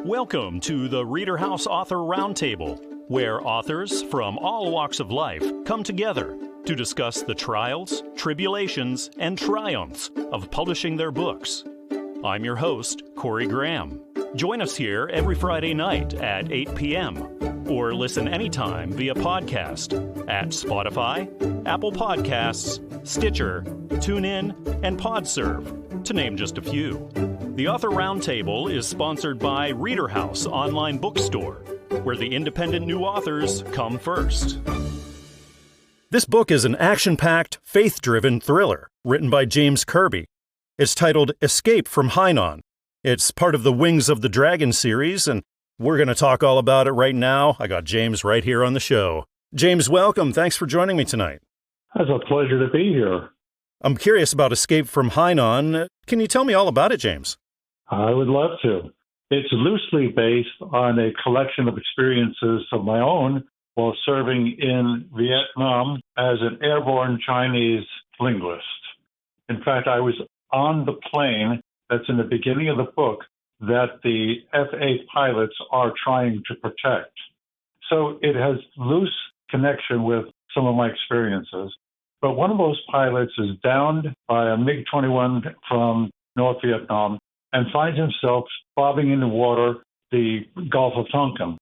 Welcome to the ReaderHouse Author Roundtable, where authors from all walks of life come together to discuss the trials, tribulations, and triumphs of publishing their books. I'm your host, Corey Graham. Join us here every Friday night at 8 p.m. or listen anytime via podcast at Spotify, Apple Podcasts, Stitcher, TuneIn, and PodServe, to name just a few. The Author Roundtable is sponsored by ReaderHouse Online Bookstore, where the independent new authors come first. This book is an action-packed, faith-driven thriller written by James Kirby. It's titled Escape from Hainan. It's part of the Wings of the Dragon series, and we're going to talk all about it right now. I got James right here on the show. James, welcome. Thanks for joining me tonight. It's a pleasure to be here. I'm curious about Escape from Hainan. Can you tell me all about it, James? I would love to. It's loosely based on a collection of experiences of my own while serving in Vietnam as an airborne Chinese linguist. In fact, I was on the plane that's in the beginning of the book that the F-8 pilots are trying to protect. So it has loose connection with some of my experiences. But one of those pilots is downed by a MiG-21 from North Vietnam and finds himself bobbing in the water, the Gulf of Tonkin.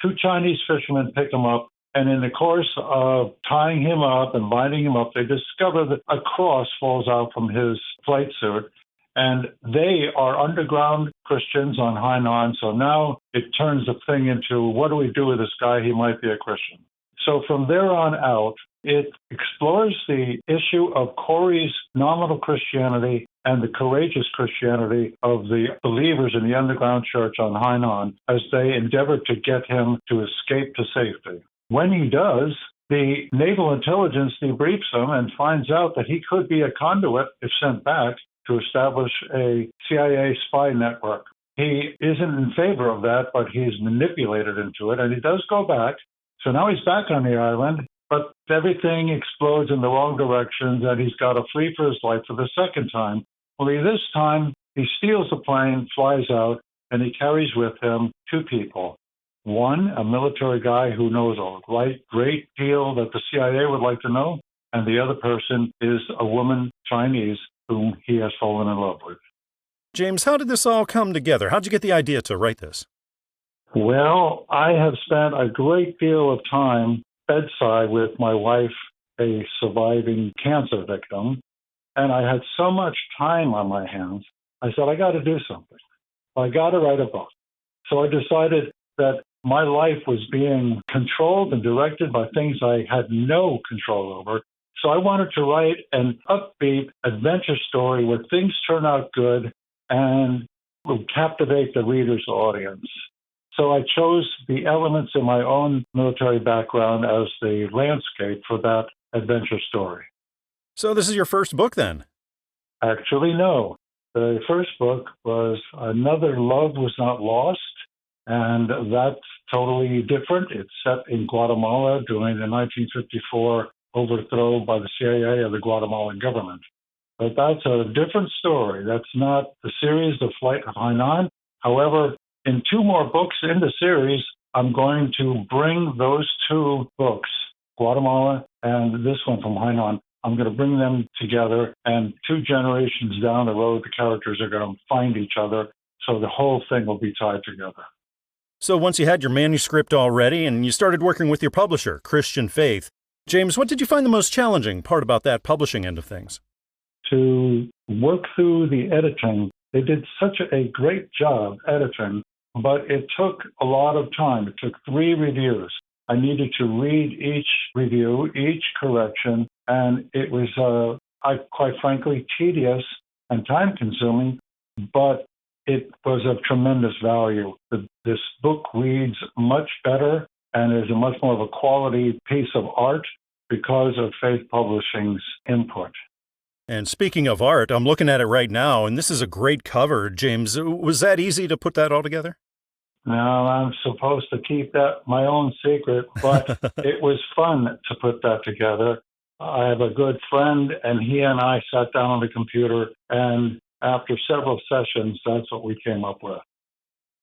Two Chinese fishermen pick him up, and in the course of tying him up and binding him up, they discover that a cross falls out from his flight suit, and they are underground Christians on Hainan, so now it turns the thing into, what do we do with this guy? He might be a Christian. So from there on out, it explores the issue of Corey's nominal Christianity and the courageous Christianity of the believers in the underground church on Hainan as they endeavor to get him to escape to safety. When he does, the naval intelligence debriefs him and finds out that he could be a conduit, if sent back, to establish a CIA spy network. He isn't in favor of that, but he's manipulated into it, and he does go back. So now he's back on the island, but everything explodes in the wrong directions, and he's got to flee for his life for the second time. Only this time, he steals the plane, flies out, and he carries with him two people. One, a military guy who knows a great deal that the CIA would like to know, and the other person is a woman, Chinese, whom he has fallen in love with. James, how did this all come together? How'd you get the idea to write this? Well, I have spent a great deal of time bedside with my wife, a surviving cancer victim, and I had so much time on my hands, I said, I got to do something. I got to write a book. So I decided that my life was being controlled and directed by things I had no control over. So I wanted to write an upbeat adventure story where things turn out good and will captivate the reader's audience. So I chose the elements in my own military background as the landscape for that adventure story. So this is your first book then? Actually, no. The first book was Another Love Was Not Lost, and that's totally different. It's set in Guatemala during the 1954 overthrow by the CIA of the Guatemalan government. But that's a different story. That's not the series, The Flight of Hainan. However, in two more books in the series, I'm going to bring those two books, Guatemala and this one from Hainan, I'm going to bring them together, and 2 generations down the road, the characters are going to find each other, so the whole thing will be tied together. So once you had your manuscript all ready and you started working with your publisher, Christian Faith, James, what did you find the most challenging part about that publishing end of things? To work through the editing, they did such a great job editing, but it took a lot of time. It took 3 reviews. I needed to read each review, each correction, and it was, quite frankly, tedious and time-consuming, but it was of tremendous value. This book reads much better and is a much more of a quality piece of art because of Faith Publishing's input. And speaking of art, I'm looking at it right now, and this is a great cover. James, was that easy to put that all together? Now, I'm supposed to keep that my own secret, but it was fun to put that together. I have a good friend, and he and I sat down on the computer, and after several sessions, that's what we came up with.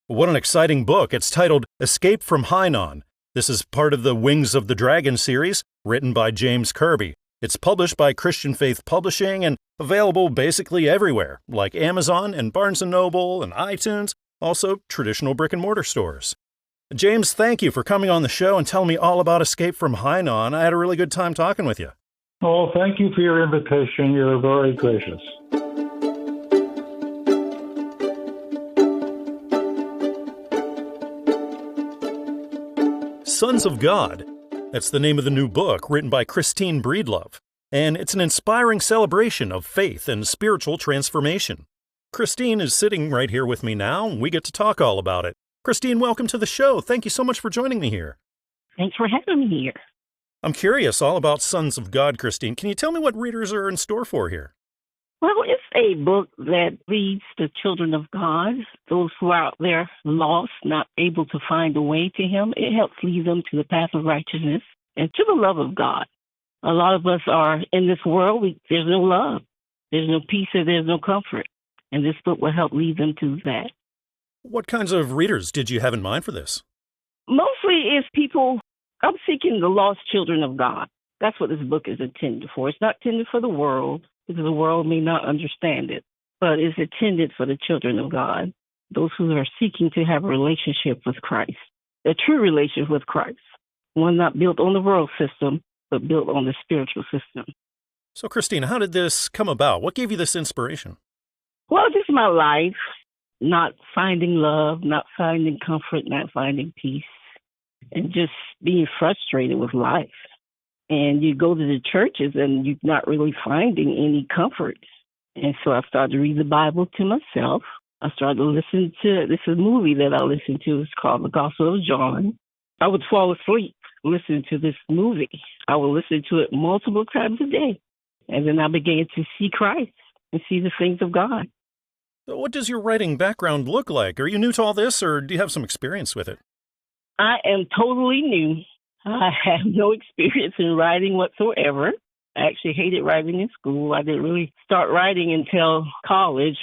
What an exciting book. It's titled Escape from Hainan. This is part of the Wings of the Dragon series, written by James Kirby. It's published by Christian Faith Publishing and available basically everywhere, like Amazon and Barnes & Noble and iTunes, also traditional brick-and-mortar stores. James, thank you for coming on the show and telling me all about Escape from Hainan. I had a really good time talking with you. Oh, thank you for your invitation. You're very gracious. Sons of God. That's the name of the new book, written by Christine Breedlove. And it's an inspiring celebration of faith and spiritual transformation. Christine is sitting right here with me now, and we get to talk all about it. Christine, welcome to the show. Thank you so much for joining me here. Thanks for having me here. I'm curious all about Sons of God, Christine. Can you tell me what readers are in store for here? Well, it's a book that leads the children of God, those who are out there lost, not able to find a way to Him. It helps lead them to the path of righteousness and to the love of God. A lot of us are in this world, there's no love, there's no peace, and there's no comfort. And this book will help lead them to that. What kinds of readers did you have in mind for this? Mostly it's people, I'm seeking the lost children of God. That's what this book is intended for. It's not intended for the world, because the world may not understand it, but it's intended for the children of God, those who are seeking to have a relationship with Christ, a true relationship with Christ, one not built on the world system, but built on the spiritual system. So, Christine, how did this come about? What gave you this inspiration? Well, just my life, not finding love, not finding comfort, not finding peace, and just being frustrated with life. And you go to the churches and you're not really finding any comfort. And so I started to read the Bible to myself. I started to listen to, this is a movie that I listened to. It's called The Gospel of John. I would fall asleep listening to this movie. I would listen to it multiple times a day. And then I began to see Christ and see the things of God. So what does your writing background look like? Are you new to all this, or do you have some experience with it? I am totally new. I have no experience in writing whatsoever. I actually hated writing in school. I didn't really start writing until college,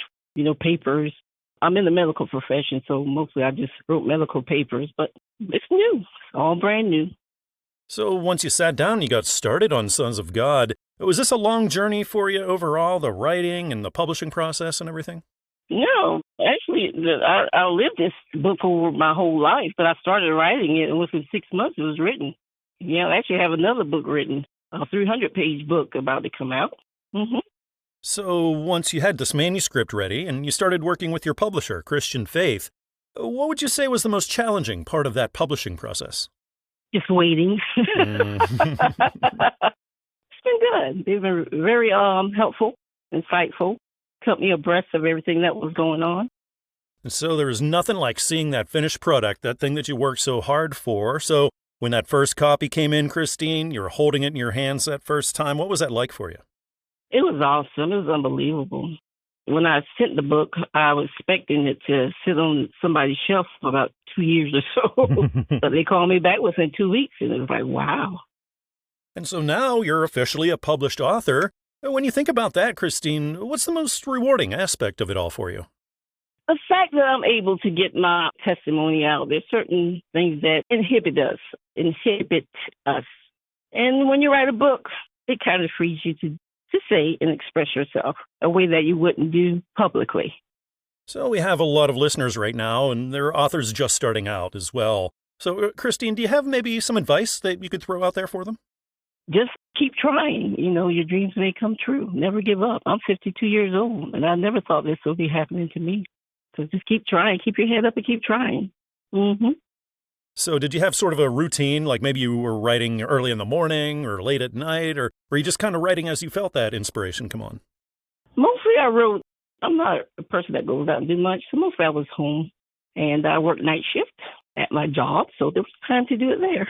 papers. I'm in the medical profession, so mostly I just wrote medical papers, but it's new. It's all brand new. So once you sat down and you got started on Sons of God, was this a long journey for you overall, the writing and the publishing process and everything? No, actually, I lived this book over my whole life, but I started writing it, and within 6 months it was written. Yeah, I actually have another book written, a 300-page book about to come out. Mm-hmm. So once you had this manuscript ready and you started working with your publisher, Christian Faith, what would you say was the most challenging part of that publishing process? Just waiting. It's been good. They've been very helpful, insightful. Kept me abreast of everything that was going on. And so there was nothing like seeing that finished product, that thing that you worked so hard for. So when that first copy came in, Christine, you were holding it in your hands that first time. What was that like for you? It was awesome. It was unbelievable. When I sent the book, I was expecting it to sit on somebody's shelf for about 2 years or so. But they called me back within 2 weeks, and it was like, wow. And so now you're officially a published author. When you think about that, Christine, what's the most rewarding aspect of it all for you? The fact that I'm able to get my testimony out. There's certain things that inhibit us. And when you write a book, it kind of frees you to say and express yourself a way that you wouldn't do publicly. So we have a lot of listeners right now, and they're authors just starting out as well. So, Christine, do you have maybe some advice that you could throw out there for them? Just keep trying. Your dreams may come true. Never give up. I'm 52 years old, and I never thought this would be happening to me. So just keep trying. Keep your head up and keep trying. Mm-hmm. So did you have sort of a routine, like maybe you were writing early in the morning or late at night, or were you just kind of writing as you felt that inspiration come on? Mostly I wrote. I'm not a person that goes out and do much, so mostly I was home, and I worked night shift at my job, so there was time to do it there.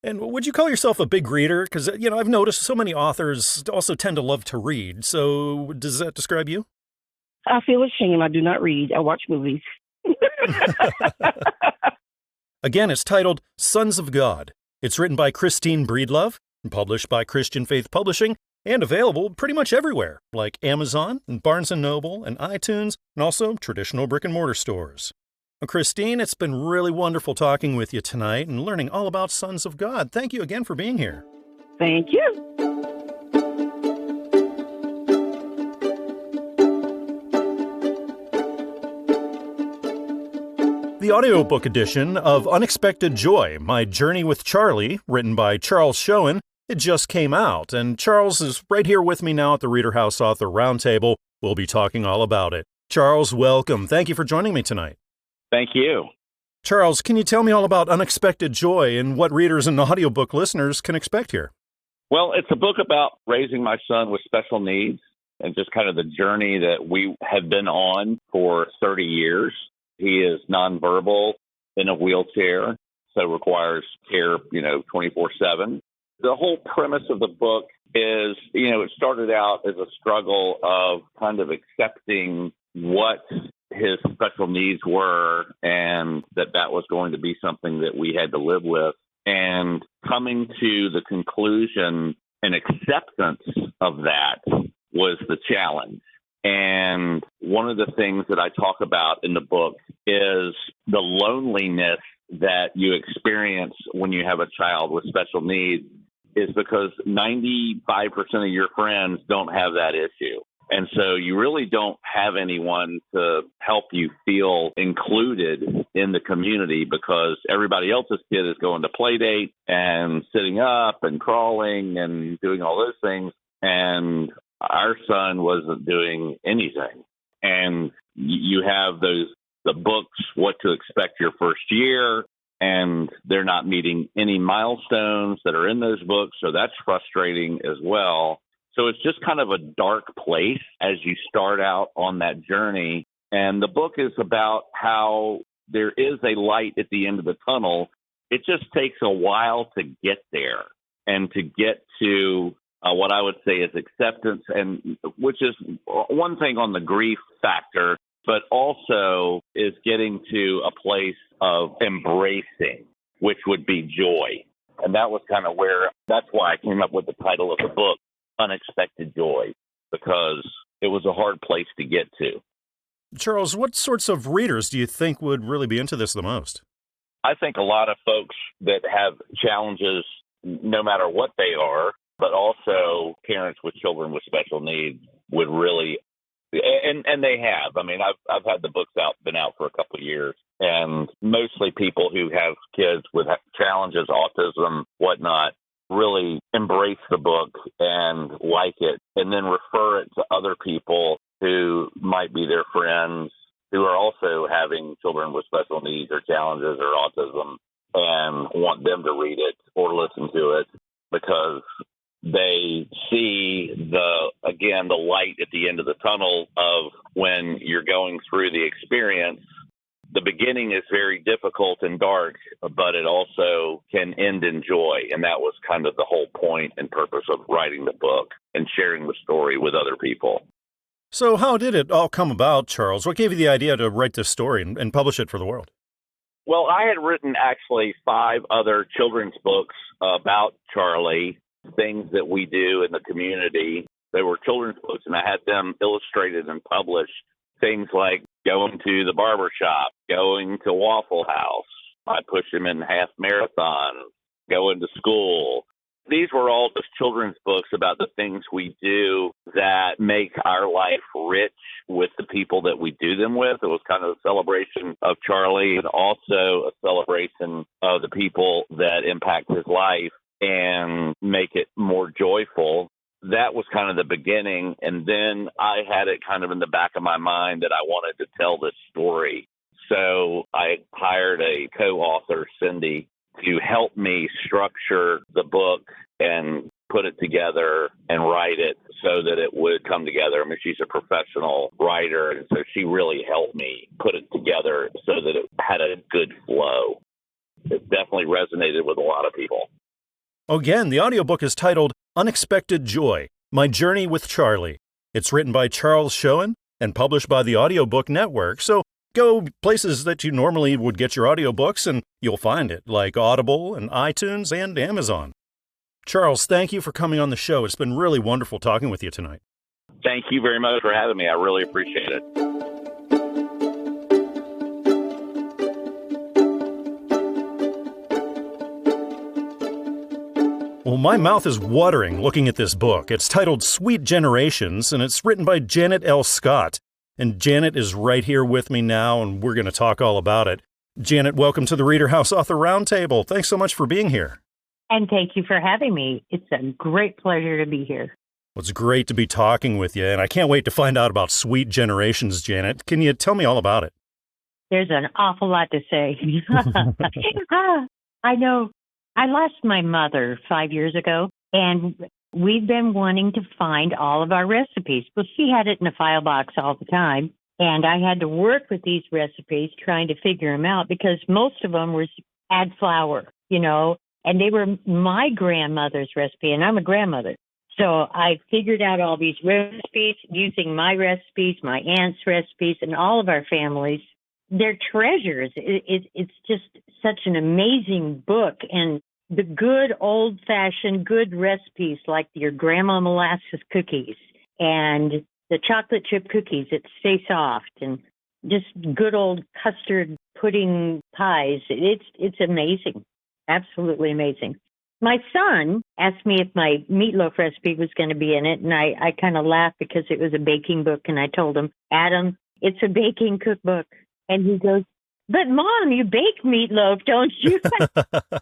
And would you call yourself a big reader? Because, I've noticed so many authors also tend to love to read. So does that describe you? I feel ashamed. I do not read. I watch movies. Again, it's titled Sons of God. It's written by Christine Breedlove and published by Christian Faith Publishing. and available pretty much everywhere, like Amazon and Barnes & Noble and iTunes, and also traditional brick-and-mortar stores. Christine, it's been really wonderful talking with you tonight and learning all about Sons of God. Thank you again for being here. Thank you. The audiobook edition of Unexpected Joy, My Journey with Charlie, written by Charles Schoen, it just came out, and Charles is right here with me now at the ReaderHouse Author Roundtable. We'll be talking all about it. Charles, welcome. Thank you for joining me tonight. Thank you. Charles, can you tell me all about Unexpected Joy and what readers and audiobook listeners can expect here? Well, it's a book about raising my son with special needs and just kind of the journey that we have been on for 30 years. He is nonverbal, in a wheelchair, so requires care, 24/7. The whole premise of the book is, it started out as a struggle of kind of accepting what his special needs were and that was going to be something that we had to live with, and coming to the conclusion and acceptance of that was the challenge. And one of the things that I talk about in the book is the loneliness that you experience when you have a child with special needs is because 95% of your friends don't have that issue. And so you really don't have anyone to help you feel included in the community because everybody else's kid is going to play date and sitting up and crawling and doing all those things. And our son wasn't doing anything. And you have the books, What to Expect Your First Year, and they're not meeting any milestones that are in those books. So that's frustrating as well. So it's just kind of a dark place as you start out on that journey. And the book is about how there is a light at the end of the tunnel. It just takes a while to get there and to get to what I would say is acceptance, and which is one thing on the grief factor, but also is getting to a place of embracing, which would be joy. And that was kind of that's why I came up with the title of the book, Unexpected Joy, because it was a hard place to get to. Charles, what sorts of readers do you think would really be into this the most? I think a lot of folks that have challenges, no matter what they are, but also parents with children with special needs would really, and they have. I mean, I've had the books been out for a couple of years, and mostly people who have kids with challenges, autism, whatnot, really embrace the book and like it, and then refer it to other people who might be their friends who are also having children with special needs or challenges or autism and want them to read it or listen to it because they see the light at the end of the tunnel of when you're going through the experience. The beginning is very difficult and dark, but it also can end in joy. And that was kind of the whole point and purpose of writing the book and sharing the story with other people. So how did it all come about, Charles? What gave you the idea to write this story and publish it for the world? Well, I had written actually 5 other children's books about Charlie, things that we do in the community. They were children's books, and I had them illustrated and published. Things like going to the barber shop, going to Waffle House. I push him in half marathons, going to school. These were all just children's books about the things we do that make our life rich with the people that we do them with. It was kind of a celebration of Charlie and also a celebration of the people that impact his life and make it more joyful. That was kind of the beginning. And then I had it kind of in the back of my mind that I wanted to tell this story. So I hired a co-author, Cindy, to help me structure the book and put it together and write it so that it would come together. I mean, she's a professional writer, and so she really helped me put it together so that it had a good flow. It definitely resonated with a lot of people. Again, the audiobook is titled Unexpected Joy, My Journey with Charlie. It's written by Charles Schoen and published by the Audiobook Network. So go places that you normally would get your audiobooks and you'll find it, like Audible and iTunes and Amazon. Charles, thank you for coming on the show. It's been really wonderful talking with you tonight. Thank you very much for having me. I really appreciate it. Well, my mouth is watering looking at this book. It's titled Sweet Generations, and it's written by Janet L. Scott. And Janet is right here with me now, and we're going to talk all about it. Janet, welcome to the ReaderHouse Author Roundtable. Thanks so much for being here. And thank you for having me. It's a great pleasure to be here. Well, it's great to be talking with you, and I can't wait to find out about Sweet Generations, Janet. Can you tell me all about it? There's an awful lot to say. I know. I lost my mother 5 years ago, and we've been wanting to find all of our recipes. Well, she had it in a file box all the time, and I had to work with these recipes trying to figure them out because most of them were add flour, and they were my grandmother's recipe, and I'm a grandmother. So I figured out all these recipes using my recipes, my aunt's recipes, and all of our families. They're treasures. It's just such an amazing book. And the good old-fashioned good recipes like your grandma molasses cookies and the chocolate chip cookies that stay soft and just good old custard pudding pies. It's amazing. Absolutely amazing. My son asked me if my meatloaf recipe was going to be in it, and I kind of laughed because it was a baking book, and I told him, Adam, it's a baking cookbook. And he goes, but Mom, you bake meatloaf, don't you?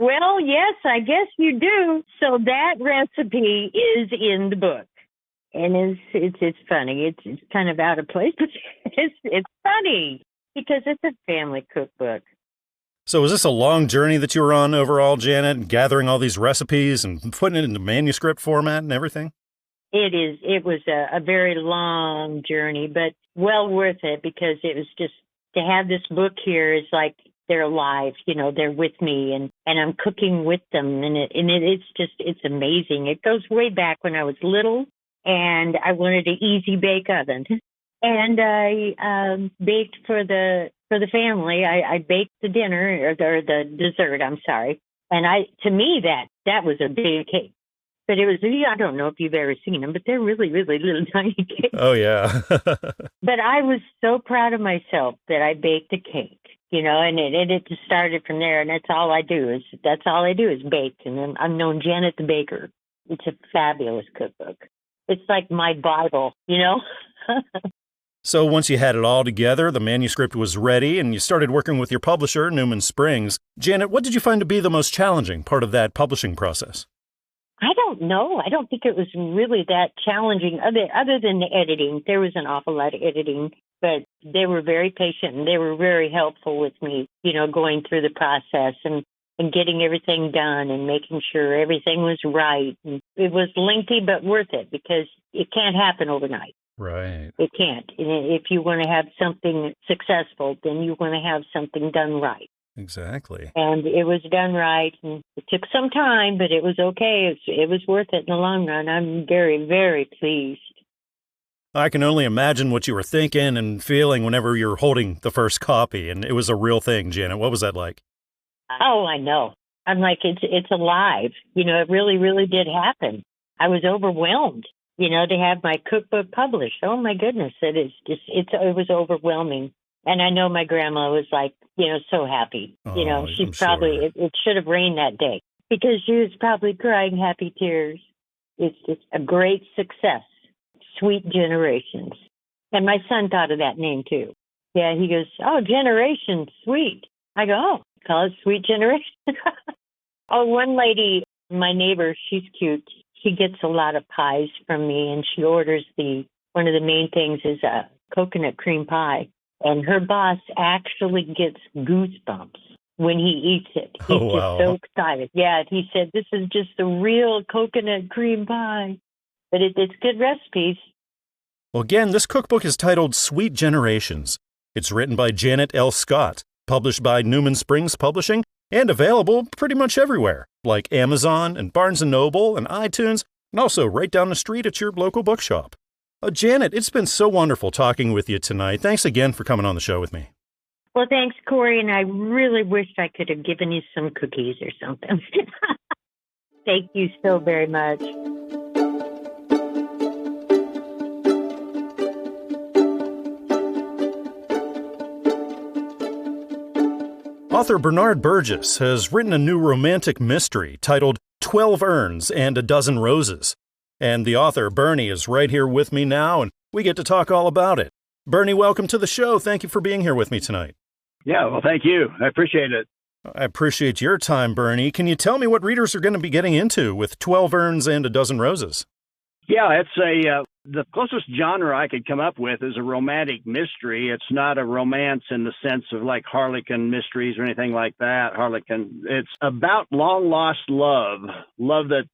Well, yes, I guess you do. So that recipe is in the book. And it's funny. It's kind of out of place, but it's funny because it's a family cookbook. So was this a long journey that you were on overall, Janet, gathering all these recipes and putting it into manuscript format and everything? It is. It was a very long journey, but well worth it because it was just, to have this book here is like they're alive, they're with me and I'm cooking with them. And it's amazing. It goes way back when I was little and I wanted an easy bake oven. And I baked for the family. I baked the dinner or the dessert, I'm sorry. And to me, that was a big cake. But it was, I don't know if you've ever seen them, but they're really, really little tiny cakes. Oh, yeah. But I was so proud of myself that I baked a cake, and it just started from there. And that's all I do is bake. And then I'm known Janet the Baker. It's a fabulous cookbook. It's like my Bible, So once you had it all together, the manuscript was ready, and you started working with your publisher, Newman Springs. Janet, what did you find to be the most challenging part of that publishing process? I don't know. I don't think it was really that challenging other than the editing. There was an awful lot of editing, but they were very patient and they were very helpful with me, going through the process and getting everything done and making sure everything was right. And it was lengthy, but worth it because it can't happen overnight. Right. It can't. And if you want to have something successful, then you want to have something done right. Exactly. And it was done right. And it took some time, but it was okay. It was worth it in the long run. I'm very, very pleased. I can only imagine what you were thinking and feeling whenever you were holding the first copy. And it was a real thing, Janet. What was that like? Oh, I know. I'm like, it's alive. It really, really did happen. I was overwhelmed, to have my cookbook published. Oh, my goodness. It was overwhelming. And I know my grandma was like, so happy. She probably, sure. it should have rained that day because she was probably crying happy tears. It's a great success. Sweet Generations. And my son thought of that name too. Yeah, he goes, oh, Generation, sweet. I go, oh, call it Sweet Generation. Oh, one lady, my neighbor, she's cute. She gets a lot of pies from me and she orders one of the main things is a coconut cream pie. And her boss actually gets goosebumps when he eats it. He's just so excited. Yeah, he said, this is just the real coconut cream pie. But it's good recipes. Well, again, this cookbook is titled Sweet Generations. It's written by Janet L. Scott, published by Newman Springs Publishing, and available pretty much everywhere, like Amazon and Barnes & Noble and iTunes, and also right down the street at your local bookshop. Janet, it's been so wonderful talking with you tonight. Thanks again for coming on the show with me. Well, thanks, Corey, and I really wished I could have given you some cookies or something. Thank you so very much. Author Bernard Burgess has written a new romantic mystery titled 12 Urns and a Dozen Roses. And the author, Bernie, is right here with me now, and we get to talk all about it. Bernie, welcome to the show. Thank you for being here with me tonight. Yeah, well, thank you. I appreciate it. I appreciate your time, Bernie. Can you tell me what readers are going to be getting into with 12 Urns and a Dozen Roses? Yeah, it's the closest genre I could come up with is a romantic mystery. It's not a romance in the sense of like Harlequin mysteries or anything like that. It's about long lost love that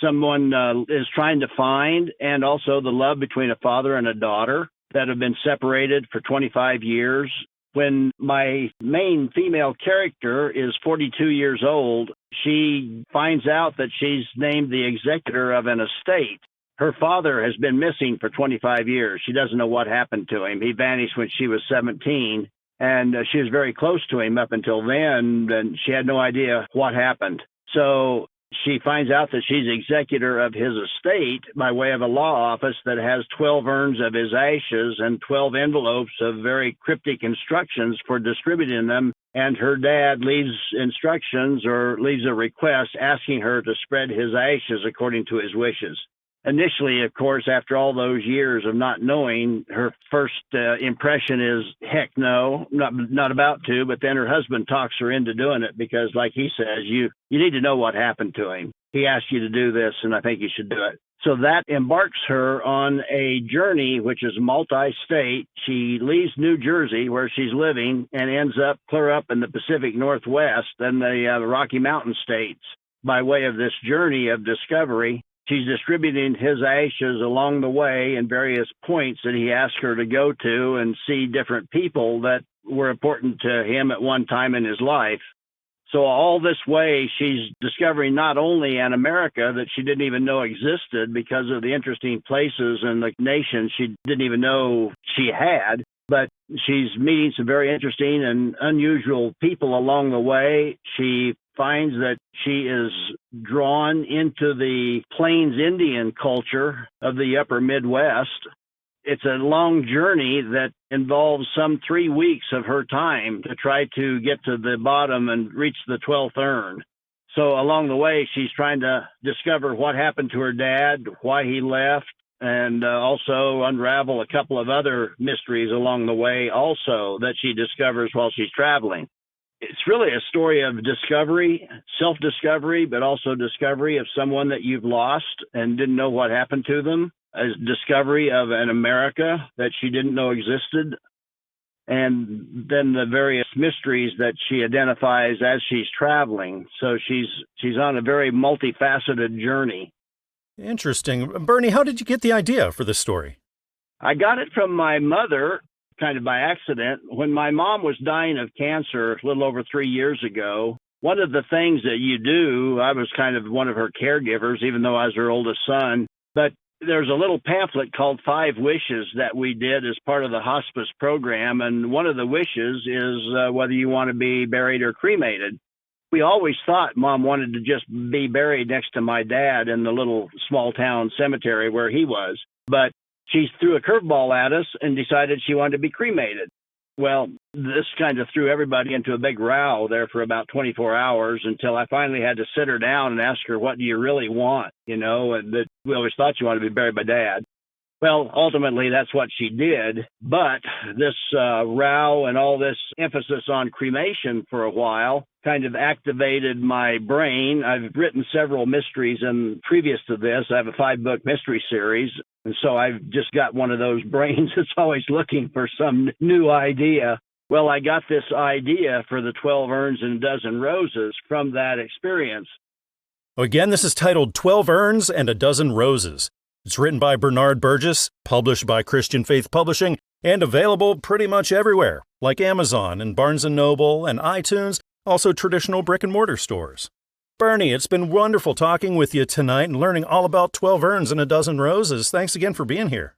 someone is trying to find, and also the love between a father and a daughter that have been separated for 25 years. When my main female character is 42 years old, she finds out that she's named the executor of an estate. Her father has been missing for 25 years. She doesn't know what happened to him. He vanished when she was 17, and she was very close to him up until then, and she had no idea what happened. So she finds out that she's executor of his estate by way of a law office that has 12 urns of his ashes and 12 envelopes of very cryptic instructions for distributing them. And her dad leaves instructions or leaves a request asking her to spread his ashes according to his wishes. Initially, of course, after all those years of not knowing, her first impression is, heck no, not about to. But then her husband talks her into doing it because, like he says, you need to know what happened to him. He asked you to do this, and I think you should do it. So that embarks her on a journey which is multi-state. She leaves New Jersey, where she's living, and ends up clear up in the Pacific Northwest and the Rocky Mountain states by way of this journey of discovery. She's distributing his ashes along the way in various points that he asked her to go to and see different people that were important to him at one time in his life. So all this way, she's discovering not only an America that she didn't even know existed because of the interesting places and the nations she didn't even know she had, but she's meeting some very interesting and unusual people along the way. She finds that she is drawn into the Plains Indian culture of the upper Midwest. It's a long journey that involves some 3 weeks of her time to try to get to the bottom and reach the 12th urn. So along the way, she's trying to discover what happened to her dad, why he left, and also unravel a couple of other mysteries along the way also that she discovers while she's traveling. It's really a story of discovery, self-discovery, but also discovery of someone that you've lost and didn't know what happened to them, a discovery of an America that she didn't know existed, and then the various mysteries that she identifies as she's traveling. So she's on a very multifaceted journey. Interesting. Bernie, how did you get the idea for this story? I got it from my mother, kind of by accident. When my mom was dying of cancer a little over 3 years ago, one of the things that you do, I was kind of one of her caregivers, even though I was her oldest son, but there's a little pamphlet called 5 Wishes that we did as part of the hospice program, and one of the wishes is whether you want to be buried or cremated. We always thought Mom wanted to just be buried next to my dad in the little small town cemetery where he was, but she threw a curveball at us and decided she wanted to be cremated. Well, this kind of threw everybody into a big row there for about 24 hours until I finally had to sit her down and ask her, what do you really want? You know, and that we always thought she wanted to be buried by Dad. Well, ultimately, that's what she did. But this row and all this emphasis on cremation for a while kind of activated my brain. I've written several mysteries, and previous to this, I have a 5-book mystery series. And so I've just got one of those brains that's always looking for some new idea. Well, I got this idea for the 12 Urns and a Dozen Roses from that experience. Again, this is titled 12 Urns and a Dozen Roses. It's written by Bernard Burgess, published by Christian Faith Publishing, and available pretty much everywhere, like Amazon and Barnes & Noble and iTunes, also traditional brick-and-mortar stores. Bernie, it's been wonderful talking with you tonight and learning all about 12 Urns and a Dozen Roses. Thanks again for being here.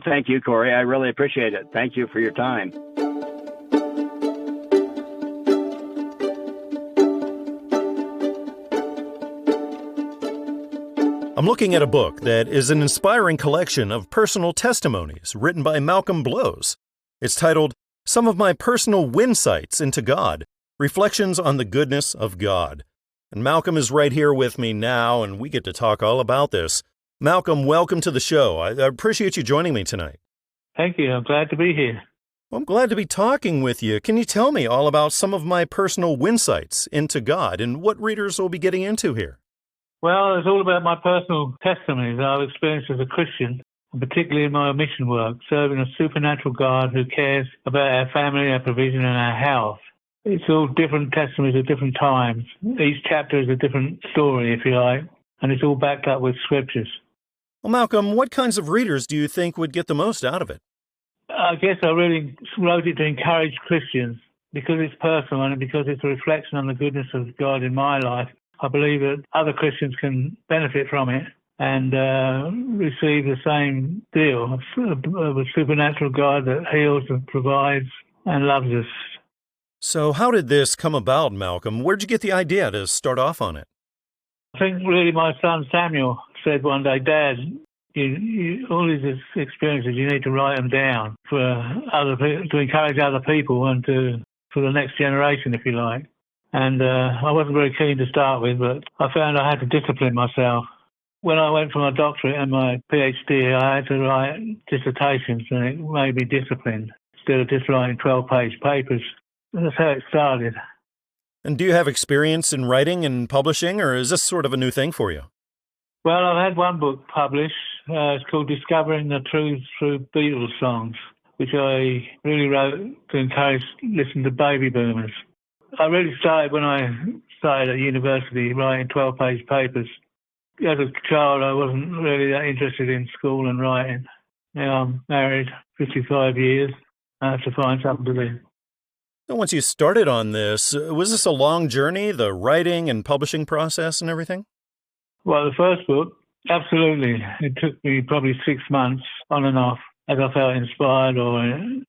Thank you, Corey. I really appreciate it. Thank you for your time. I'm looking at a book that is an inspiring collection of personal testimonies written by Malcolm Blows. It's titled, Some of My Personal Winsights into God, Reflections on the Goodness of God. And Malcolm is right here with me now, and we get to talk all about this. Malcolm, welcome to the show. I appreciate you joining me tonight. Thank you. I'm glad to be here. Well, I'm glad to be talking with you. Can you tell me all about some of my personal winsights into God and what readers will be getting into here? Well, it's all about my personal testimonies I've experienced as a Christian, and particularly in my mission work, serving a supernatural God who cares about our family, our provision, and our health. It's all different testimonies at different times. Each chapter is a different story, if you like, and it's all backed up with scriptures. Well, Malcolm, what kinds of readers do you think would get the most out of it? I guess I really wrote it to encourage Christians because it's personal and because it's a reflection on the goodness of God in my life. I believe that other Christians can benefit from it and receive the same deal of a supernatural God that heals and provides and loves us. So how did this come about, Malcolm? Where'd you get the idea to start off on it? I think really my son Samuel said one day, Dad, you all these experiences, you need to write them down for other people, to encourage other people and for the next generation, if you like. And I wasn't very keen to start with, but I found I had to discipline myself. When I went for my doctorate and my PhD, I had to write dissertations, and it made me disciplined instead of just writing 12-page papers. That's how it started. And do you have experience in writing and publishing, or is this sort of a new thing for you? Well, I've had one book published. It's called Discovering the Truth Through Breedlove Songs, which I really wrote to encourage listening to baby boomers. I really started when I started at university writing 12-page papers. As a child, I wasn't really that interested in school and writing. Now I'm married, 55 years. I have to find something to do. So once you started on this, was this a long journey, the writing and publishing process and everything? Well, the first book, absolutely. It took me probably 6 months on and off as I felt inspired or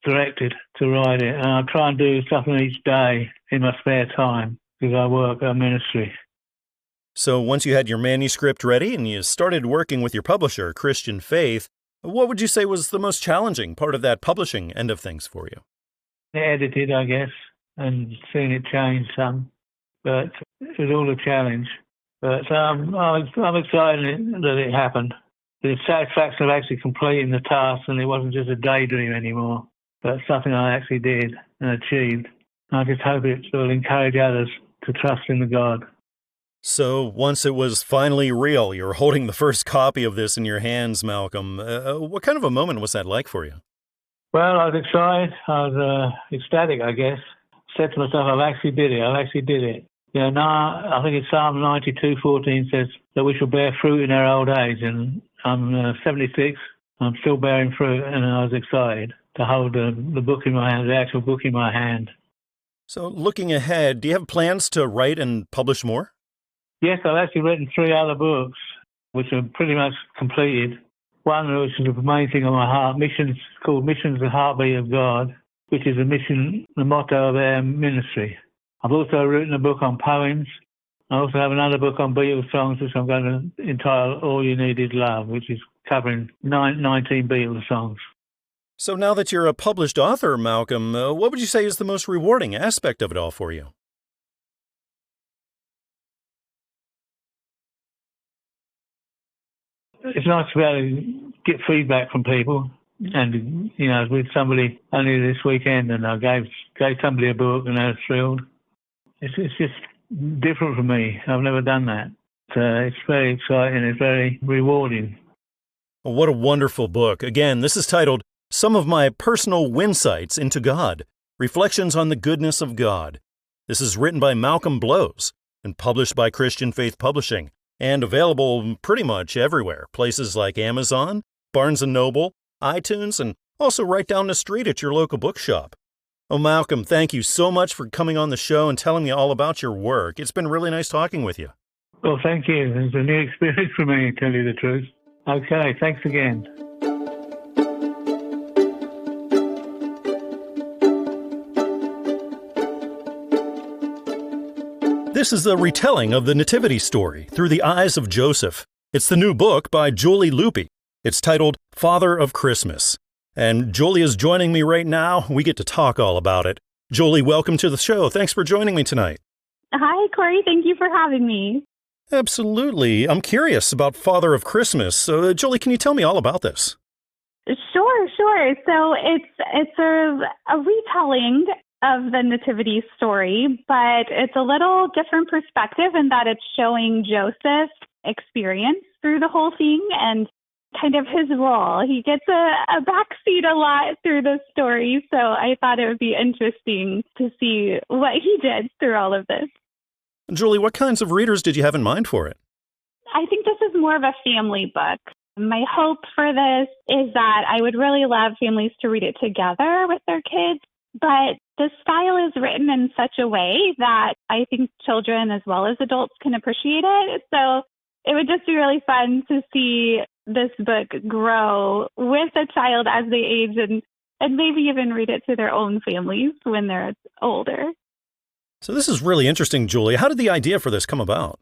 directed to write it. And I try and do something each day in my spare time because I work at ministry. So once you had your manuscript ready and you started working with your publisher, Christian Faith, what would you say was the most challenging part of that publishing end of things for you? Edited, I guess, and seeing it change some. But it was all a challenge. But I'm excited that it happened. The satisfaction of actually completing the task, and it wasn't just a daydream anymore, but something I actually did and achieved. And I just hope it will encourage others to trust in the God. So once it was finally real, you're holding the first copy of this in your hands, Malcolm. What kind of a moment was that like for you? Well, I was excited. I was ecstatic, I guess. Said to myself, I've actually did it. You know, now I think it's Psalm 92:14 says that we shall bear fruit in our old age. And I'm 76. I'm still bearing fruit, and I was excited to hold the book in my hand, the actual book in my hand. So looking ahead, do you have plans to write and publish more? Yes, I've actually written 3 other books, which are pretty much completed. One, which is the main thing on my heart, called Missions, the Heartbeat of God, which is the motto of our ministry. I've also written a book on poems. I also have another book on Beatles songs, which I'm going to entitle All You Need Is Love, which is covering 19 Beatles songs. So now that you're a published author, Malcolm, what would you say is the most rewarding aspect of it all for you? It's nice to be able to get feedback from people. And, you know, with somebody only this weekend, and I gave somebody a book and they were thrilled. It's just different for me. I've never done that. It's very exciting. It's very rewarding. Well, what a wonderful book. Again, this is titled Some of My Personal Winsights into God, Reflections on the Goodness of God. This is written by Malcolm Blows and published by Christian Faith Publishing and available pretty much everywhere, places like Amazon, Barnes & Noble, iTunes, and also right down the street at your local bookshop. Oh, Malcolm, thank you so much for coming on the show and telling me all about your work. It's been really nice talking with you. Well, thank you. It's a new experience for me, to tell you the truth. Okay, thanks again. This is the retelling of the Nativity story through the eyes of Joseph. It's the new book by Julie Lauppe. It's titled Father of Christmas. And Julie is joining me right now. We get to talk all about it. Julie, welcome to the show. Thanks for joining me tonight. Hi, Corey. Thank you for having me. Absolutely. I'm curious about Father of Christmas. So, Julie, can you tell me all about this? Sure. So it's a retelling of the Nativity story, but it's a little different perspective in that it's showing Joseph's experience through the whole thing and kind of his role. He gets a backseat a lot through the story, so I thought it would be interesting to see what he did through all of this. Julie, what kinds of readers did you have in mind for it? I think this is more of a family book. My hope for this is that I would really love families to read it together with their kids, but the style is written in such a way that I think children as well as adults can appreciate it. So it would just be really fun to see this book grow with a child as they age and maybe even read it to their own families when they're older. So this is really interesting, Julie. How did the idea for this come about?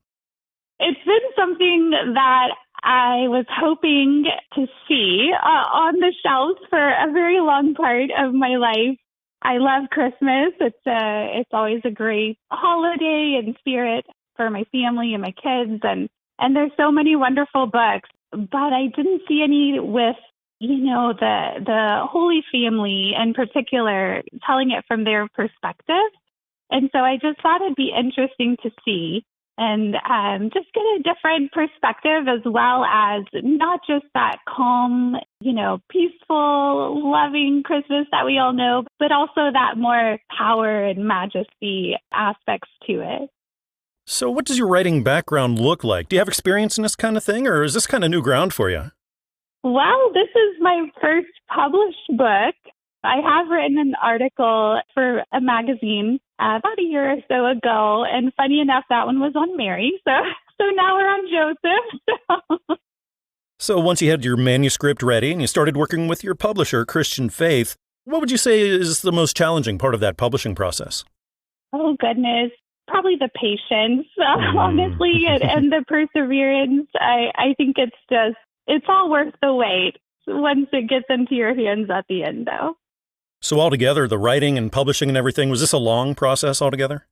It's been something that I was hoping to see on the shelves for a very long part of my life. I love Christmas. It's always a great holiday and spirit for my family and my kids. And there's so many wonderful books, but I didn't see any with, the Holy Family in particular, telling it from their perspective. And so I just thought it'd be interesting to see and just get a different perspective, as well as not just that calm, peaceful, loving Christmas that we all know, but also that more power and majesty aspects to it. So what does your writing background look like? Do you have experience in this kind of thing, or is this kind of new ground for you? Well, this is my first published book. I have written an article for a magazine about a year or so ago, and funny enough, that one was on Mary. So now we're on Joseph. So once you had your manuscript ready and you started working with your publisher, Christian Faith, what would you say is the most challenging part of that publishing process? Oh, goodness. Probably the patience, honestly, and the perseverance. I think it's all worth the wait once it gets into your hands at the end, though. So altogether, the writing and publishing and everything, was this a long process altogether?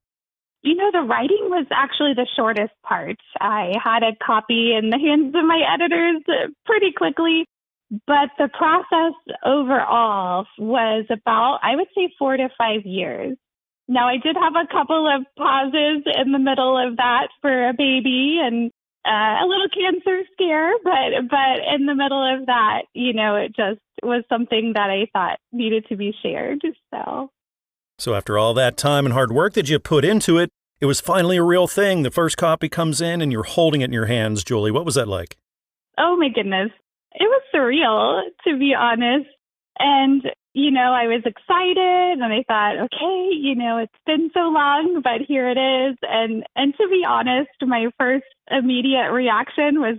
The writing was actually the shortest part. I had a copy in the hands of my editors pretty quickly, but the process overall was about, I would say, 4 to 5 years. Now, I did have a couple of pauses in the middle of that for a baby and a little cancer scare, but in the middle of that, it just was something that I thought needed to be shared. So after all that time and hard work that you put into it, it was finally a real thing. The first copy comes in and you're holding it in your hands. Julie, what was that like? Oh, my goodness. It was surreal, to be honest. And I was excited and I thought, okay, it's been so long, but here it is. And to be honest, my first immediate reaction was,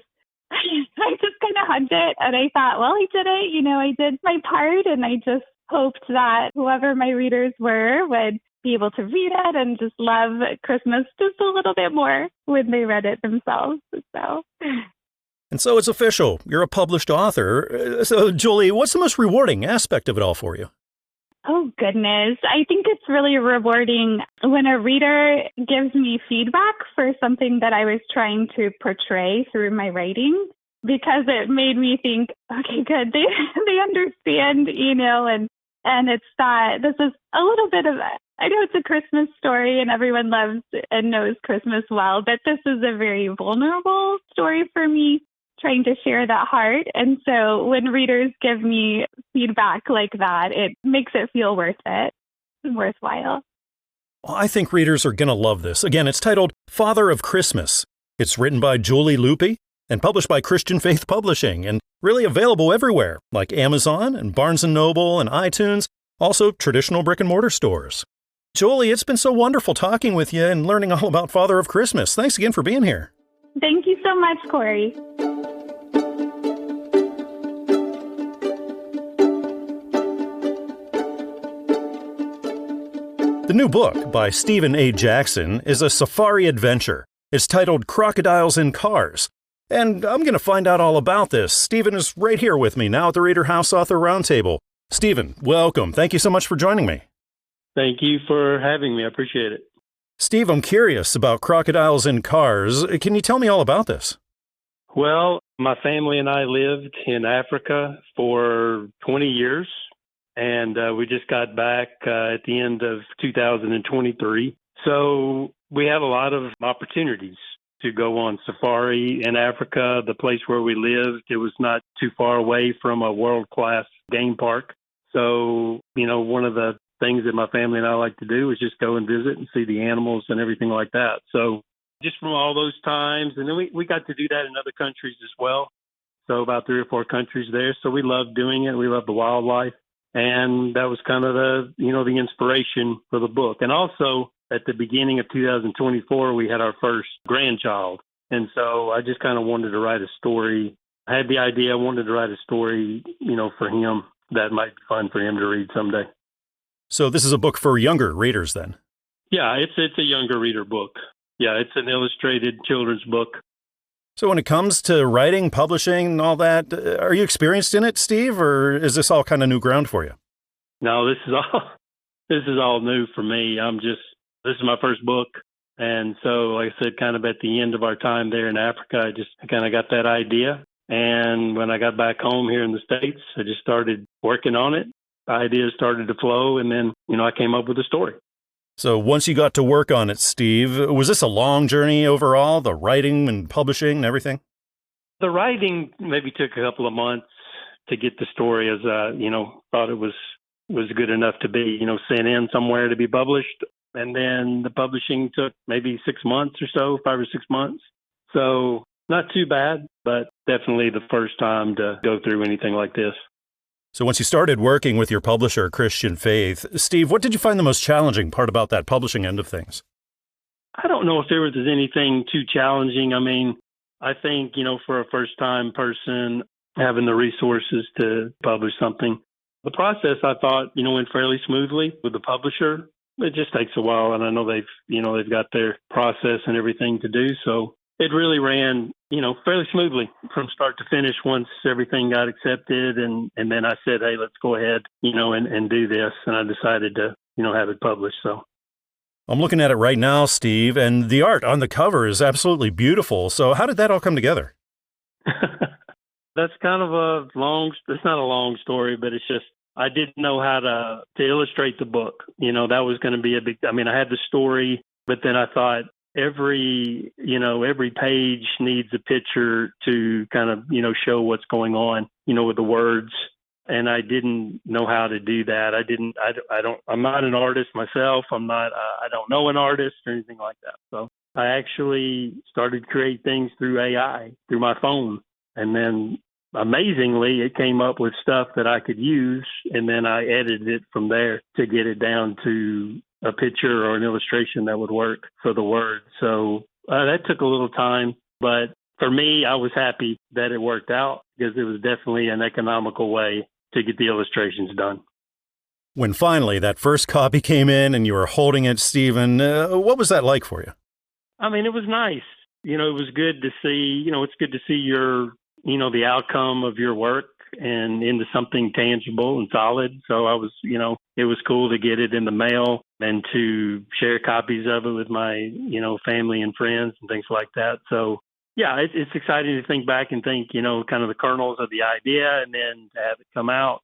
I just kind of hugged it and I thought, well, I did it. I did my part, and I just hoped that whoever my readers were would be able to read it and just love Christmas just a little bit more when they read it themselves. And so it's official. You're a published author. So, Julie, what's the most rewarding aspect of it all for you? Oh, goodness. I think it's really rewarding when a reader gives me feedback for something that I was trying to portray through my writing, because it made me think, okay, good. They understand, and it's that this is a little bit of, I know it's a Christmas story and everyone loves and knows Christmas well, but this is a very vulnerable story for me, trying to share that heart. And so when readers give me feedback like that, it makes it feel worth it, worthwhile. Well, I think readers are going to love this. Again, it's titled Father of Christmas. It's written by Julie Lauppe and published by Christian Faith Publishing, and really available everywhere, like Amazon and Barnes & Noble and iTunes, also traditional brick-and-mortar stores. Julie, it's been so wonderful talking with you and learning all about Father of Christmas. Thanks again for being here. Thank you so much, Corey. The new book by Stephen A. Jackson is a safari adventure. It's titled Crocodiles in Cars. And I'm going to find out all about this. Stephen is right here with me now at the ReaderHouse Author Roundtable. Stephen, welcome. Thank you so much for joining me. Thank you for having me. I appreciate it. Steve, I'm curious about crocodiles in cars. Can you tell me all about this? Well, my family and I lived in Africa for 20 years, and we just got back at the end of 2023. So we have a lot of opportunities to go on safari in Africa. The place where we lived, it was not too far away from a world-class game park. So, one of the things that my family and I like to do is just go and visit and see the animals and everything like that. So just from all those times, and then we got to do that in other countries as well. So about 3 or 4 countries there. So we loved doing it. We loved the wildlife. And that was kind of the inspiration for the book. And also at the beginning of 2024, we had our first grandchild. And so I just kind of wanted to write a story. I had the idea, I wanted to write a story, for him that might be fun for him to read someday. So this is a book for younger readers then? Yeah, it's a younger reader book. Yeah, it's an illustrated children's book. So when it comes to writing, publishing, and all that, are you experienced in it, Steve, or is this all kind of new ground for you? No, this is all new for me. This is my first book. And so, like I said, kind of at the end of our time there in Africa, I kind of got that idea. And when I got back home here in the States, I just started working on it. Ideas started to flow, and then, I came up with a story. So once you got to work on it, Steve, was this a long journey overall, the writing and publishing and everything? The writing maybe took a couple of months to get the story as thought it was good enough to be, sent in somewhere to be published. And then the publishing took maybe 6 months or so, 5 or 6 months. So not too bad, but definitely the first time to go through anything like this. So once you started working with your publisher, Christian Faith, Steve, what did you find the most challenging part about that publishing end of things? I don't know if there was anything too challenging. I mean, I think, for a first-time person, having the resources to publish something, the process, I thought, went fairly smoothly with the publisher. It just takes a while, and I know they've got their process and everything to do. So it really ran, fairly smoothly from start to finish once everything got accepted. And then I said, hey, let's go ahead, and do this. And I decided to, have it published. So I'm looking at it right now, Steve, and the art on the cover is absolutely beautiful. So how did that all come together? That's kind of it's not a long story, but it's just, I didn't know how to illustrate the book. That was going to be I had the story, but then I thought, every page needs a picture to kind of, show what's going on, with the words. And I didn't know how to do that. I'm not an artist myself. I don't know an artist or anything like that. So I actually started creating things through AI, through my phone. And then amazingly, it came up with stuff that I could use. And then I edited it from there to get it down to a picture or an illustration that would work for the word. So that took a little time, but for me, I was happy that it worked out because it was definitely an economical way to get the illustrations done. When finally that first copy came in and you were holding it, Stephen, what was that like for you? I mean, it was nice. It was good to see, it's good to see your, the outcome of your work and into something tangible and solid. So I was, it was cool to get it in the mail and to share copies of it with my, family and friends and things like that. So, yeah, it's exciting to think back and think, kind of the kernels of the idea and then to have it come out,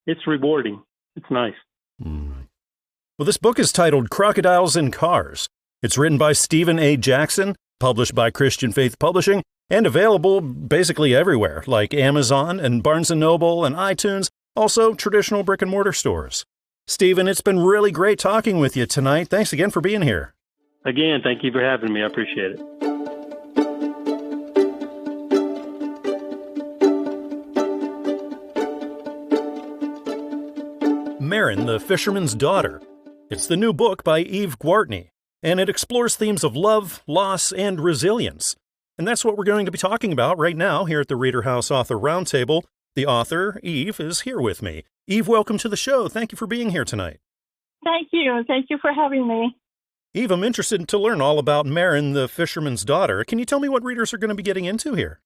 it's rewarding. It's nice. Well, this book is titled Crocodiles in Cars. It's written by Stephen A. Jackson, published by Christian Faith Publishing, and available basically everywhere, like Amazon and Barnes & Noble and iTunes, also traditional brick-and-mortar stores. Stephen, it's been really great talking with you tonight. Thanks again for being here. Again, thank you for having me. I appreciate it. Marin, the Fisherman's Daughter. It's the new book by Gwartney, and it explores themes of love, loss, and resilience. And that's what we're going to be talking about right now here at the ReaderHouse Author Roundtable. The author, Eve, is here with me. Eve, welcome to the show. Thank you for being here tonight. Thank you. Thank you for having me. Eve, I'm interested to learn all about Maren, the fisherman's daughter. Can you tell me what readers are going to be getting into here?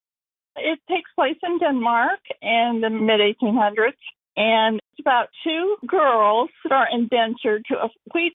It takes place in Denmark in the mid-1800s, and it's about two girls that are indentured to a wheat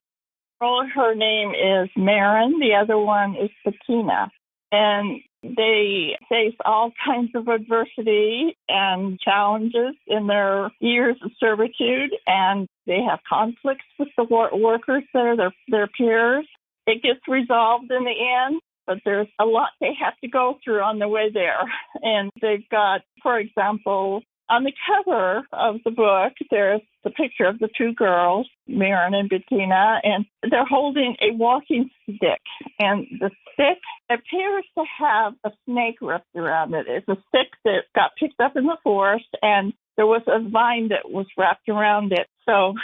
girl. Her name is Maren. The other one is Bettina. And they face all kinds of adversity and challenges in their years of servitude, and they have conflicts with the workers there, their peers. It gets resolved in the end, but there's a lot they have to go through on the way there. And they've got, for example, on the cover of the book, there's the picture of the two girls, Maren and Bettina, and they're holding a walking stick. And the stick appears to have a snake wrapped around it. It's a stick that got picked up in the forest, and there was a vine that was wrapped around it. So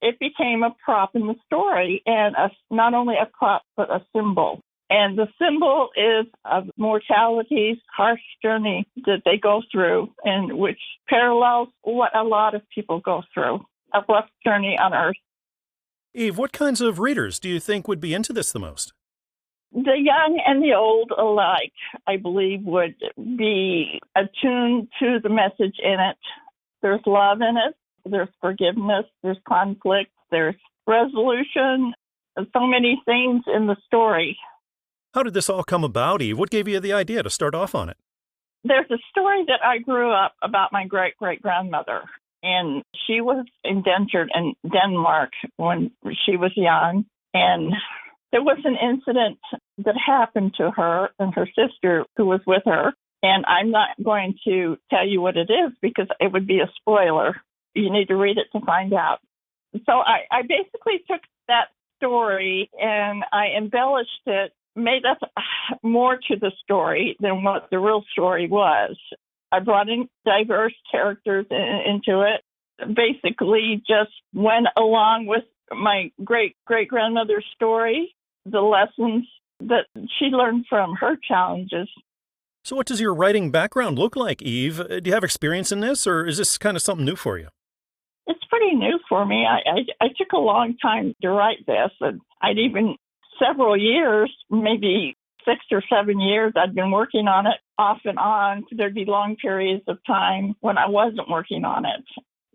it became a prop in the story, and not only a prop, but a symbol. And the symbol is of mortality's harsh journey that they go through, and which parallels what a lot of people go through, a rough journey on Earth. Eve, what kinds of readers do you think would be into this the most? The young and the old alike, I believe, would be attuned to the message in it. There's love in it. There's forgiveness. There's conflict. There's resolution. There's so many things in the story. How did this all come about, Eve? What gave you the idea to start off on it? There's a story that I grew up about my great-great-grandmother, and she was indentured in Denmark when she was young, and there was an incident that happened to her and her sister who was with her, and I'm not going to tell you what it is because it would be a spoiler. You need to read it to find out. So I basically took that story and I embellished it, made up more to the story than what the real story was. I brought in diverse characters into it, basically just went along with my great-great-grandmother's story, the lessons that she learned from her challenges. So what does your writing background look like, Eve? Do you have experience in this, or is this kind of something new for you? It's pretty new for me. I took a long time to write this, and several years, maybe 6 or 7 years, I'd been working on it off and on. There'd be long periods of time when I wasn't working on it.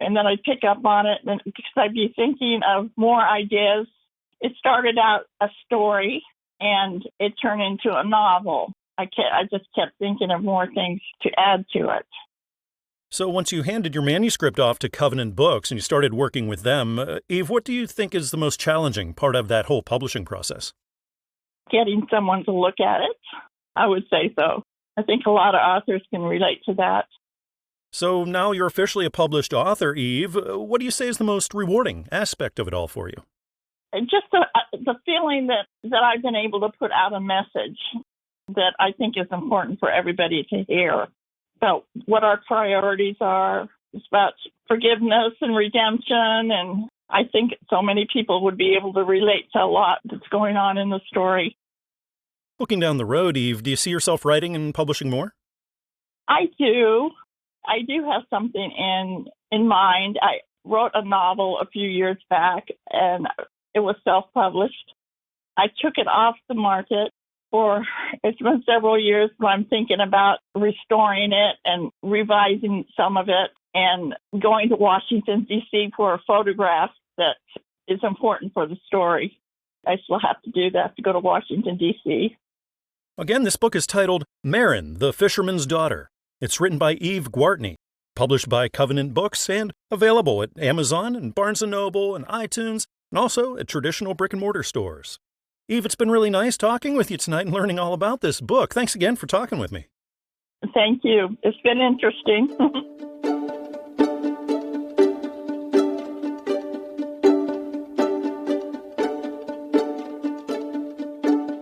And then I'd pick up on it because I'd be thinking of more ideas. It started out a story, and it turned into a novel. I just kept thinking of more things to add to it. So once you handed your manuscript off to Covenant Books and you started working with them, Eve, what do you think is the most challenging part of that whole publishing process? Getting someone to look at it, I would say so. I think a lot of authors can relate to that. So now you're officially a published author, Eve. What do you say is the most rewarding aspect of it all for you? Just the feeling that I've been able to put out a message that I think is important for everybody to hear about what our priorities are. It's about forgiveness and redemption, and I think so many people would be able to relate to a lot that's going on in the story. Looking down the road, Eve, do you see yourself writing and publishing more? I do. I do have something in mind. I wrote a novel a few years back, and it was self-published. I took it off the market it's been several years, but I'm thinking about restoring it and revising some of it and going to Washington, D.C. for a photograph that is important for the story. I still have to do that to go to Washington, D.C. Again, this book is titled Maren, the Fisherman's Daughter. It's written by Eve Gwartney, published by Covenant Books, and available at Amazon and Barnes & Noble and iTunes, and also at traditional brick-and-mortar stores. Eve, it's been really nice talking with you tonight and learning all about this book. Thanks again for talking with me. Thank you. It's been interesting.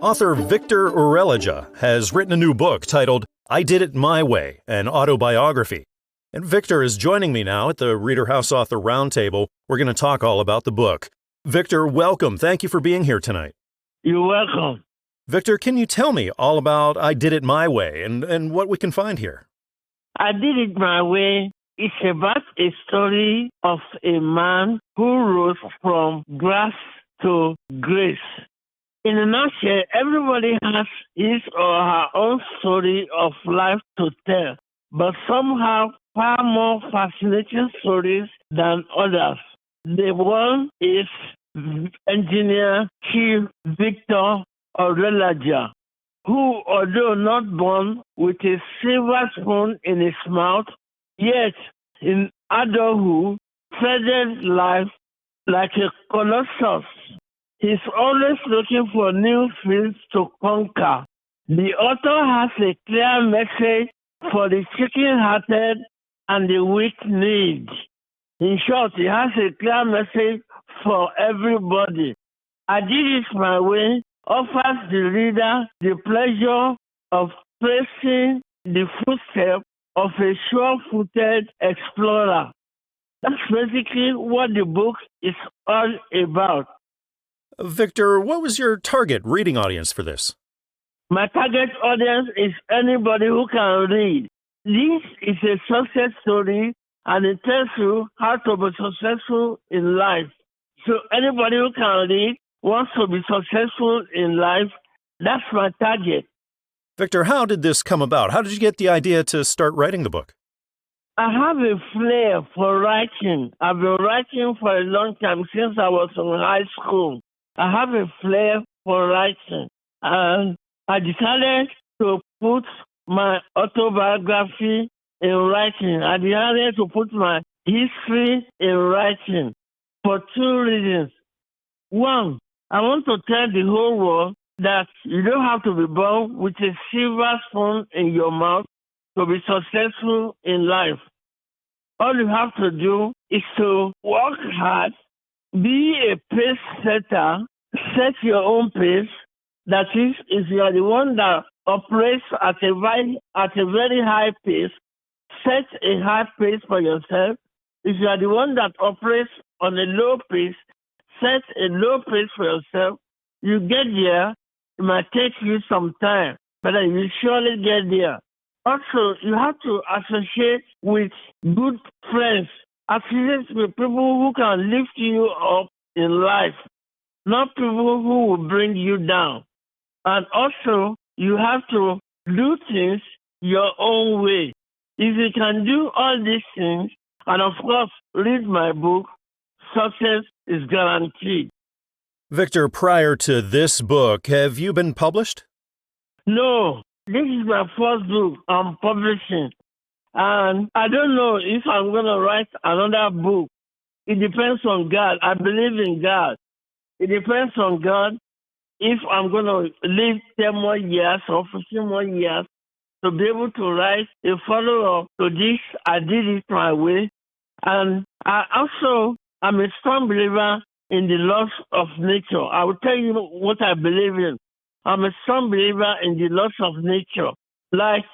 Author Victor Orelaja has written a new book titled I Did It My Way, an autobiography. And Victor is joining me now at the ReaderHouse Author Roundtable. We're going to talk all about the book. Victor, welcome. Thank you for being here tonight. You're welcome. Victor, can you tell me all about I Did It My Way and what we can find here? I Did It My Way. It's about a story of a man who rose from grass to grace. In a nutshell, everybody has his or her own story of life to tell, but some have far more fascinating stories than others. The one is engineer Chief Victor Orelaja, who, although not born with a silver spoon in his mouth, yet in adulthood treaded life like a colossus. He's always looking for new fields to conquer. The author has a clear message for the chicken-hearted and the weak-kneed. In short, he has a clear message for everybody. I Did It My Way offers the reader the pleasure of tracing the footsteps of a sure-footed explorer. That's basically what the book is all about. Victor, what was your target reading audience for this? My target audience is anybody who can read. This is a success story, and it tells you how to be successful in life. So anybody who can read wants to be successful in life. That's my target. Victor, how did this come about? How did you get the idea to start writing the book? I have a flair for writing. I've been writing for a long time, since I was in high school. I have a flair for writing. And I decided to put my autobiography in writing. I decided to put my history in writing for two reasons. One, I want to tell the whole world that you don't have to be born with a silver spoon in your mouth to be successful in life. All you have to do is to work hard, be a pace setter, set your own pace. That is, if you are the one that operates at a very high pace, set a high pace for yourself. If you are the one that operates on a low pace, set a low pace for yourself. You get there, it might take you some time, but you surely get there. Also, you have to associate with good friends. Associate with people who can lift you up in life, not people who will bring you down. And also, you have to do things your own way. If you can do all these things, and of course, read my book, success is guaranteed. Victor, prior to this book, have you been published? No, this is my first book I'm publishing. And I don't know if I'm going to write another book. It depends on God. I believe in God. It depends on God if I'm going to live 10 more years or 15 more years to be able to write a follow-up to this. I Did It My Way. And I also am a strong believer in the laws of nature. I will tell you what I believe in. I'm a strong believer in the laws of nature. Like,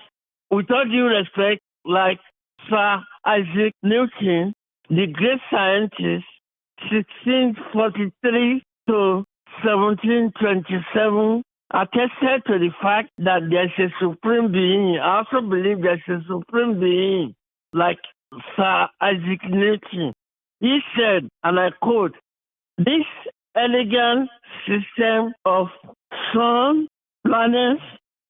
with all due respect, like Sir Isaac Newton, the great scientist, 1643 to 1727, attested to the fact that there's a supreme being. I also believe there's a supreme being, like Sir Isaac Newton. He said, and I quote, "This elegant system of sun, planets,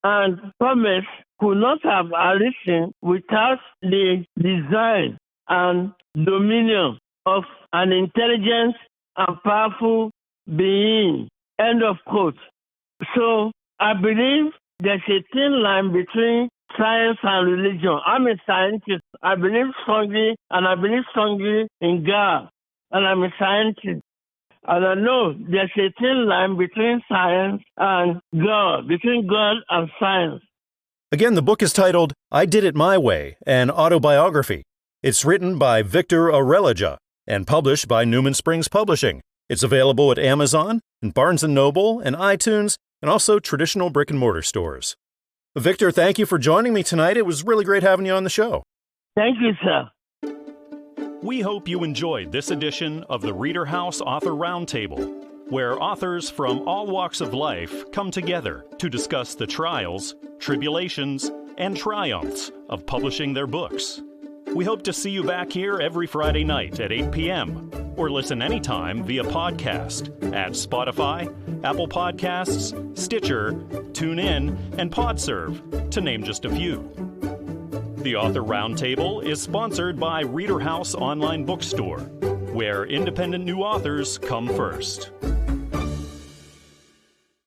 and comets could not have arisen without the design and dominion of an intelligent and powerful being." End of quote. So I believe there's a thin line between science and religion. I'm a scientist. I believe strongly, and I believe strongly in God. And I'm a scientist. And I know there's a thin line between science and God, between God and science. Again, the book is titled I Did It My Way, an autobiography. It's written by Victor Orelaja and published by Newman Springs Publishing. It's available at Amazon and Barnes & Noble and iTunes and also traditional brick-and-mortar stores. Victor, thank you for joining me tonight. It was really great having you on the show. Thank you, sir. We hope you enjoyed this edition of the ReaderHouse Author Roundtable, where authors from all walks of life come together to discuss the trials, tribulations, and triumphs of publishing their books. We hope to see you back here every Friday night at 8 p.m. or listen anytime via podcast at Spotify, Apple Podcasts, Stitcher, TuneIn, and PodServe, to name just a few. The Author Roundtable is sponsored by ReaderHouse Online Bookstore, where independent new authors come first.